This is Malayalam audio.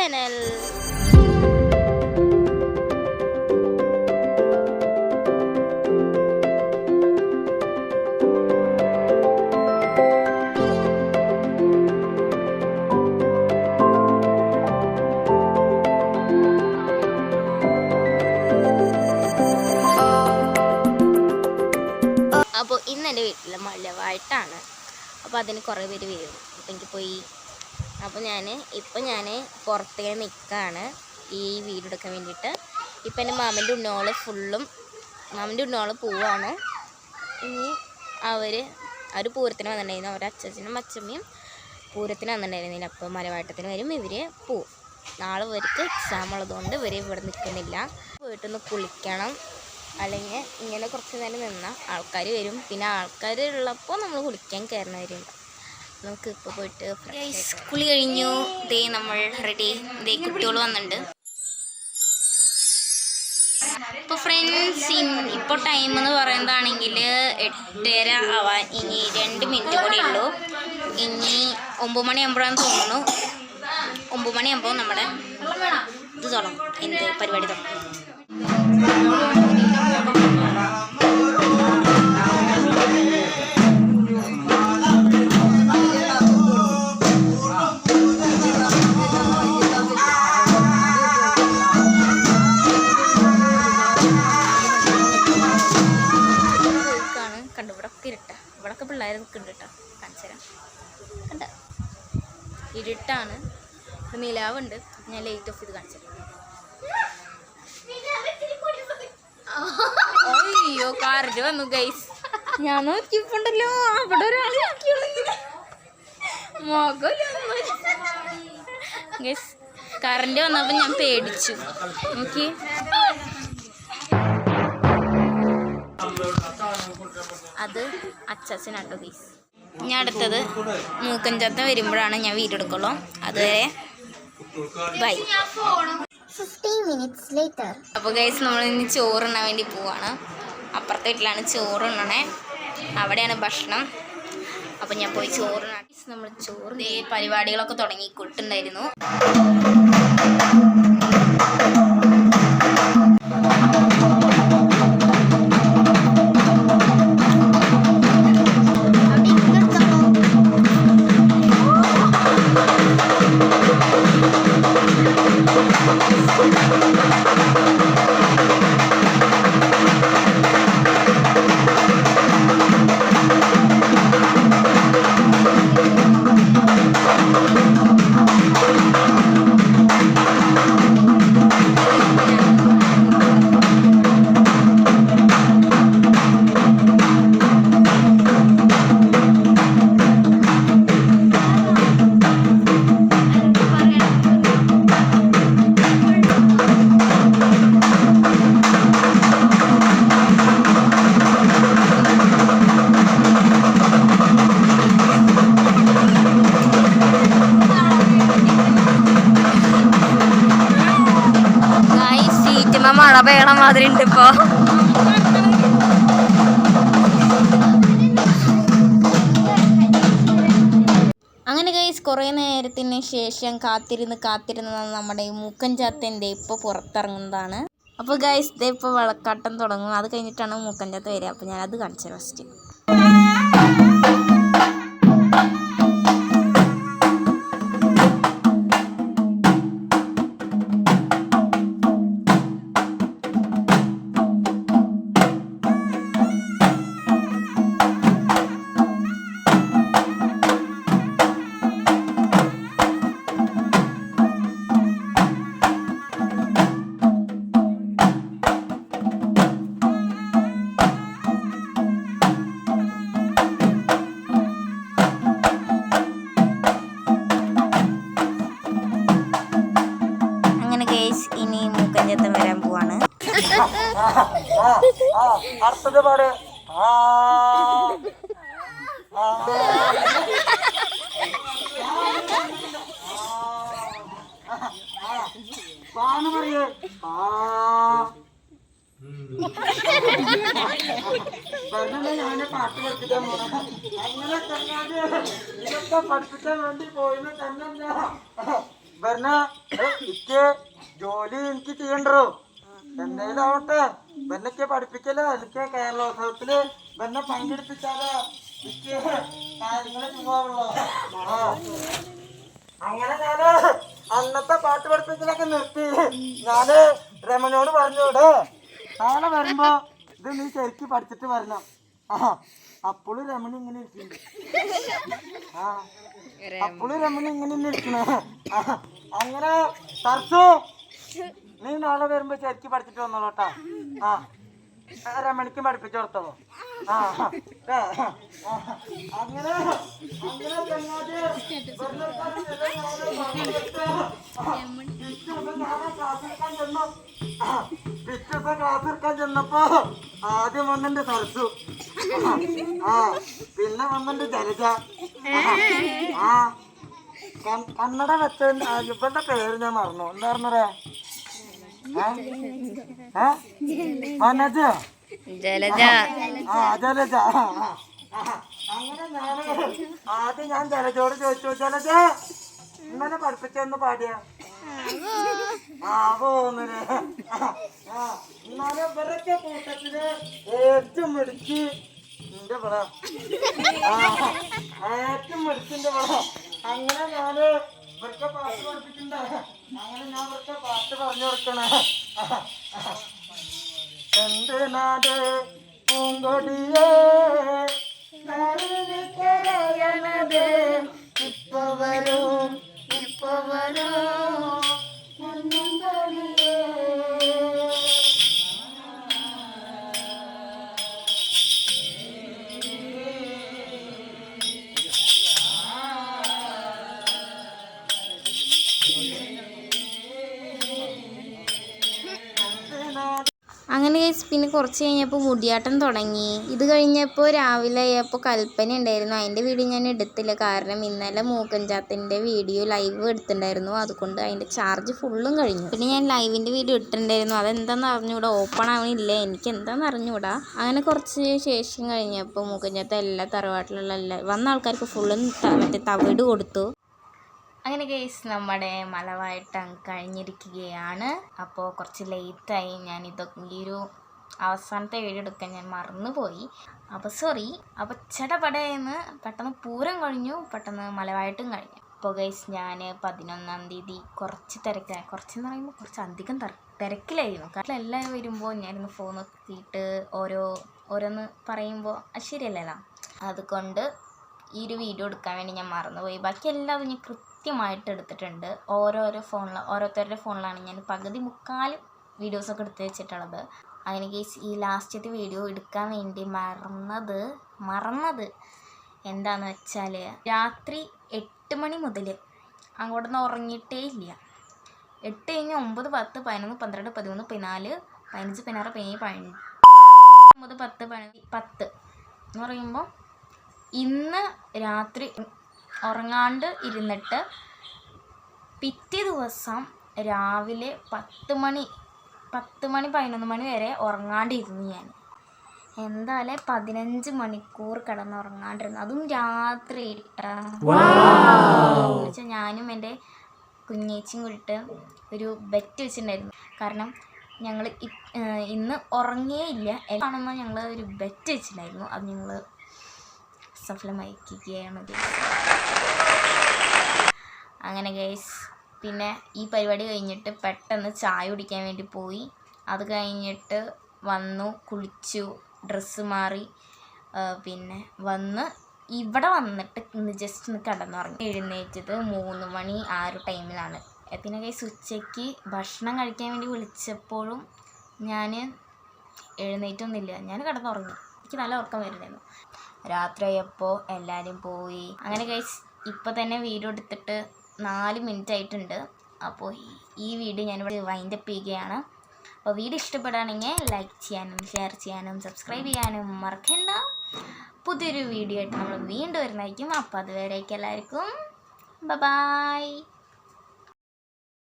channel. അപ്പോൾ ഇന്ന് എൻ്റെ വീട്ടിൽ മഴവായിട്ടാണ്. അപ്പോൾ അതിന് കുറേ പേര് വരും. അപ്പോൾ എനിക്ക് പോയി. അപ്പോൾ ഞാൻ പുറത്തേക്ക് നിൽക്കുകയാണ് ഈ വീഡിയോ എടുക്കാൻ വേണ്ടിയിട്ട്. ഇപ്പം എൻ്റെ മാമൻ്റെ ഉണ്ണോള് പോവാണ്. ഇനി അവർ പൂരത്തിന് വന്നിട്ടുണ്ടായിരുന്നു. അവരുടെ അച്ഛനും അച്ഛമ്മയും പൂരത്തിന് വന്നിട്ടുണ്ടായിരുന്നില്ല. അപ്പോൾ മലവാട്ടത്തിന് വരും. ഇവർ പോവും. നാളെ ഇവർക്ക് എക്സാം ഉള്ളതുകൊണ്ട് ഇവർ ഇവിടെ നിൽക്കുന്നില്ല. വീട്ടിൽ നിന്ന് കുളിക്കണം. അല്ലെങ്കിൽ ഇങ്ങനെ കുറച്ച് നേരം നിന്നാൽ ആൾക്കാർ വരും. പിന്നെ ആൾക്കാർ ഉള്ളപ്പോൾ നമ്മൾ കുളിക്കാൻ കയറുന്നവരുണ്ട്. നമുക്ക് ഇപ്പോൾ പോയിട്ട് കുളി കഴിഞ്ഞു. ദേ നമ്മൾ റെഡി. ദേ കുട്ടികൾ വന്നിട്ടുണ്ട്. ഇപ്പോൾ ഫ്രണ്ട്സ് ഇപ്പോൾ ടൈം എന്ന് പറയുന്നതാണെങ്കിൽ 8:30 ആവാൻ ഇനി 2 മിനിറ്റ് കൂടി ഉള്ളൂ. ഇനി 9 മണിയാകുമ്പോഴാണ് തോന്നുന്നു. 9 മണിയാകുമ്പോൾ നമ്മുടെ ഇത് തുടങ്ങും. എന്ത് പരിപാടി തുടങ്ങും. ഇവിടൊക്കെ പിള്ളേർ നിൽക്കുന്നുണ്ട് കേട്ടോ. കാണിച്ചു തരാം. കണ്ട ഇരുട്ടാണ്. നിലാവുണ്ട്. ഞാൻ ലൈറ്റ് ഓഫ് ചെയ്ത് കാണിച്ചു തരാം. അയ്യോ കാറിൽ വന്നു ഗൈസ്. ഞാൻ നോക്കിയപ്പോണ്ടല്ലോ അവിടെ ഒരാൾ ഗൈസ്. കറണ്ട് വന്നപ്പോൾ ഞാൻ പേടിച്ചു. നോക്കി അത് അച്ചാച്ചനാട്ടോ ഗൈസ്. ഞാൻ അടുത്തത് മൂക്കഞ്ചാത്ത വരുമ്പോഴാണ് ഞാൻ വീഡിയോ എടുക്കുള്ളൂ. അതുവരെ ബൈ. 15 minutes later. അപ്പോൾ ഗൈസ് നമ്മൾ ഇന്ന് ചോറുണ്ണാൻ വേണ്ടി പോവാണ്. അപ്പുറത്തെ വീട്ടിലാണ് ചോറുണ്ണണേ. അവിടെയാണ് ഭക്ഷണം. അപ്പോൾ ഞാൻ പോയി ചോറുണ്ണാൻ. നമ്മൾ ചോറ് പരിപാടികളൊക്കെ തുടങ്ങിക്കൊണ്ടുണ്ടായിരുന്നു. മഴ പെയ്യണ മാതിരി ഉണ്ട് ഇപ്പോ. അങ്ങനെ ഗൈസ് കുറേ നേരത്തിന് ശേഷം കാത്തിരുന്ന് നമ്മുടെ ഈ മൂക്കഞ്ചാത്തൻ്റെ ഇപ്പോൾ പുറത്തിറങ്ങുന്നതാണ്. അപ്പോൾ ഗൈസ് ഇതേ ഇപ്പോൾ വിളക്കാട്ടം തുടങ്ങും. അത് കഴിഞ്ഞിട്ടാണ് മൂക്കഞ്ചാത്ത വരിക. അപ്പോൾ ഞാനത് കാണിച്ചു ഫസ്റ്റ്. ഇനി മൂക്കഞ്ചാത്തം വരാൻ പോവാണ്. ഞാന് പാട്ട് പഠിപ്പിക്കാൻ പോണം. അങ്ങനെ പഠിപ്പിക്കാൻ വേണ്ടി പോയിന്ന് തന്നെ പറഞ്ഞ എനിക്ക് ജോലി എനിക്ക് ചെയ്യണ്ടോ എന്തായാലും ആവട്ടെ ബെന്നൊക്കെ പഠിപ്പിക്കലോ എനിക്ക് കേരളോത്സവത്തില് ബെന്നെ പങ്കെടുപ്പിച്ചാലോ എനിക്ക് കാര്യങ്ങള് പോകാവുള്ളൂ. അങ്ങനെ ഞാന് അന്നത്തെ പാട്ട് പഠിപ്പിക്കലൊക്കെ നിർത്തി. ഞാന് രമനോട് പറഞ്ഞൂടെ നാളെ വരുമ്പോ ഇത് നീ ശരിക്ക് പഠിച്ചിട്ട് വരണം. അപ്പോഴും രമണി ഇങ്ങനെ ഇരിക്കുന്നു. അപ്പോഴും രമണി ഇങ്ങനെ ഇരിക്കണ. അങ്ങനെ തർച്ചു നീ നാളെ വരുമ്പോ ശരിക്ക് പഠിച്ചിട്ട് വന്നോളൂട്ടാ. രമണിക്ക് പഠിപ്പിച്ചു കൊടുത്തോളൂ. അങ്ങനെ ക്ലാസ്സെടുക്കാൻ ചെന്നപ്പോ ആദ്യം വന്നിട്ട് തർച്ചു, പിന്നെ വന്നിട്ട് ജലജ. കന്നഡ വെച്ച ഇവന്റെ പേര് ഞാൻ മറന്നു. എന്താ പറഞ്ഞേ? മനോജ് ജലജ. ജലജ. അങ്ങനെ ആദ്യം ഞാൻ ജലജോട് ചോദിച്ചു, ജലജ ഇന്നലെ പഠിപ്പിച്ചൊന്ന് പാടിയ പോന്നില്ലേ. എന്നാലും ഇവരൊക്കെ കൂട്ടത്തില് ഏറ്റവും മിടുക്കി എന്റെ വിള, ഏറ്റവും മിടുക്കിന്റെ വിള. അങ്ങനെ ഞാന് ഇവർക്ക് പാട്ട് പഠിപ്പിക്കണ്ട. അങ്ങനെ ഞാൻ ഇവർക്ക് പാട്ട് പറഞ്ഞു കൊടുക്കണേ. എന്റെ നാട് പൂങ്കൊടിയേ കരയണത് ഇപ്പൊ വരും ഇപ്പൊ വരും അങ്ങനെ പിന്നെ കുറച്ച് കഴിഞ്ഞപ്പോൾ മുടിയാട്ടം തുടങ്ങി. ഇത് കഴിഞ്ഞപ്പോൾ രാവിലെ ആയപ്പോൾ കൽപ്പന ഉണ്ടായിരുന്നു. അതിൻ്റെ വീഡിയോ ഞാൻ എടുത്തില്ല, കാരണം ഇന്നലെ മൂക്കൻചാത്തിൻ്റെ വീഡിയോ ലൈവ് എടുത്തിട്ടുണ്ടായിരുന്നു. അതുകൊണ്ട് അതിൻ്റെ ചാർജ് ഫുള്ളും കഴിഞ്ഞു. പിന്നെ ഞാൻ ലൈവിൻ്റെ വീഡിയോ ഇട്ടിട്ടുണ്ടായിരുന്നു, അതെന്താണെന്ന് അറിഞ്ഞുകൂടാ, ഓപ്പൺ ആവണില്ല, എനിക്ക് എന്താണെന്ന് അറിഞ്ഞുകൂടാ. അങ്ങനെ കുറച്ച് ശേഷം കഴിഞ്ഞപ്പോൾ മൂക്കൻചാത്ത എല്ലാ തറവാട്ടിലുള്ള വന്ന ആൾക്കാർക്ക് ഫുള്ളും മറ്റേ തവിട് കൊടുത്തു. അങ്ങനെ കേസ് നമ്മുടെ മലവാട്ടം കഴിഞ്ഞിരിക്കുകയാണ്. അപ്പോൾ കുറച്ച് ലേറ്റായി, ഞാനിതൊക്കെ ഈ ഒരു അവസാനത്തെ വീഡിയോ എടുക്കാൻ ഞാൻ മറന്നുപോയി. അപ്പോൾ സോറി. അപ്പോൾ ചടപടയെന്ന് പെട്ടെന്ന് പൂരം കഴിഞ്ഞു, പെട്ടെന്ന് മലവായിട്ടും കഴിഞ്ഞു. അപ്പോൾ ഗൈസ് ഞാൻ 11-ാം തീയതി കുറച്ച് തിരക്കായി, കുറച്ചെന്ന് പറയുമ്പോൾ കുറച്ച് അധികം തിരക്കിലായിരുന്നു. കാരണം എല്ലാവരും വരുമ്പോൾ ഞാനിന്ന് ഫോൺ നോക്കിയിട്ട് ഓരോന്ന് പറയുമ്പോൾ അത് ശരിയല്ലല്ലോ. അതുകൊണ്ട് ഈ ഒരു വീഡിയോ എടുക്കാൻ വേണ്ടി ഞാൻ മറന്നുപോയി. ബാക്കി എല്ലാതും ഞാൻ കൃത്യമായിട്ട് എടുത്തിട്ടുണ്ട്. ഓരോരുത്തരുടെ ഫോണിലാണ് ഞാൻ മുക്കാൽ വീഡിയോസൊക്കെ എടുത്ത് വെച്ചിട്ടുള്ളത്. അങ്ങനെ കേസ് ഈ ലാസ്റ്റത്തെ വീഡിയോ എടുക്കാൻ വേണ്ടി മറന്നത് എന്താണെന്ന് വെച്ചാൽ, രാത്രി 8 മണി മുതൽ അങ്ങോട്ടൊന്നും ഉറങ്ങിയിട്ടേ ഇല്ല. 8 കഴിഞ്ഞ് 9, 10, 11, 12, 13, 14, 15, 16, 17, 19, 10, 10 എന്ന് പറയുമ്പോൾ ഇന്ന് രാത്രി ഉറങ്ങാണ്ട് ഇരുന്നിട്ട് പിറ്റേ ദിവസം രാവിലെ 10 മണി 11 മണി വരെ ഉറങ്ങാണ്ടിരുന്നു ഞാൻ. എന്തായാലും 15 മണിക്കൂർ കിടന്നുറങ്ങാണ്ടിരുന്നു, അതും രാത്രി. എന്നുവെച്ചാൽ ഞാനും എൻ്റെ കുഞ്ഞേച്ചിയും കൂടിയിട്ട് ഒരു ബെറ്റ് വെച്ചിട്ടുണ്ടായിരുന്നു. കാരണം ഞങ്ങൾ ഇന്ന് ഉറങ്ങിയേ ഇല്ല എന്നാണെന്ന് ഞങ്ങൾ ഒരു ബെറ്റ് വെച്ചിട്ടുണ്ടായിരുന്നു. അത് ഞങ്ങൾ സഫലമായിരിക്കുകയാണ്. അങ്ങനെ ഗൈസ് പിന്നെ ഈ പരിപാടി കഴിഞ്ഞിട്ട് പെട്ടെന്ന് ചായ കുടിക്കാൻ വേണ്ടി പോയി. അത് കഴിഞ്ഞിട്ട് വന്നു, കുളിച്ചു, ഡ്രസ്സ് മാറി, പിന്നെ ഇവിടെ വന്നിട്ട് ജസ്റ്റ് ഒന്ന് കിടന്നുറങ്ങി. എഴുന്നേറ്റത് 3 മണി ആ ഒരു ടൈമിലാണ്. പിന്നെ ഗൈസ് ഉച്ചയ്ക്ക് ഭക്ഷണം കഴിക്കാൻ വേണ്ടി വിളിച്ചപ്പോഴും ഞാൻ എഴുന്നേറ്റൊന്നുമില്ല, ഞാൻ കിടന്നുറങ്ങി. എനിക്ക് നല്ല ഉറക്കം വരുന്നുണ്ടായിരുന്നു. രാത്രിയായപ്പോൾ എല്ലാവരും പോയി. അങ്ങനെ ഗൈസ് ഇപ്പോൾ തന്നെ വീഡിയോ എടുത്തിട്ട് 4 മിനിറ്റ് ആയിട്ടുണ്ട്. അപ്പോൾ ഈ വീഡിയോ ഞാനിവിടെ വൈൻഡപ്പ് ചെയ്യുകയാണ്. അപ്പോൾ വീഡിയോ ഇഷ്ടപ്പെടുകയാണെങ്കിൽ ലൈക്ക് ചെയ്യാനും ഷെയർ ചെയ്യാനും സബ്സ്ക്രൈബ് ചെയ്യാനും മറക്കണ്ട. പുതിയൊരു വീഡിയോ ആയിട്ട് നമ്മൾ വീണ്ടും വരുന്നതായിരിക്കും. അപ്പോൾ അതുവരേക്കും എല്ലാവർക്കും ബൈ.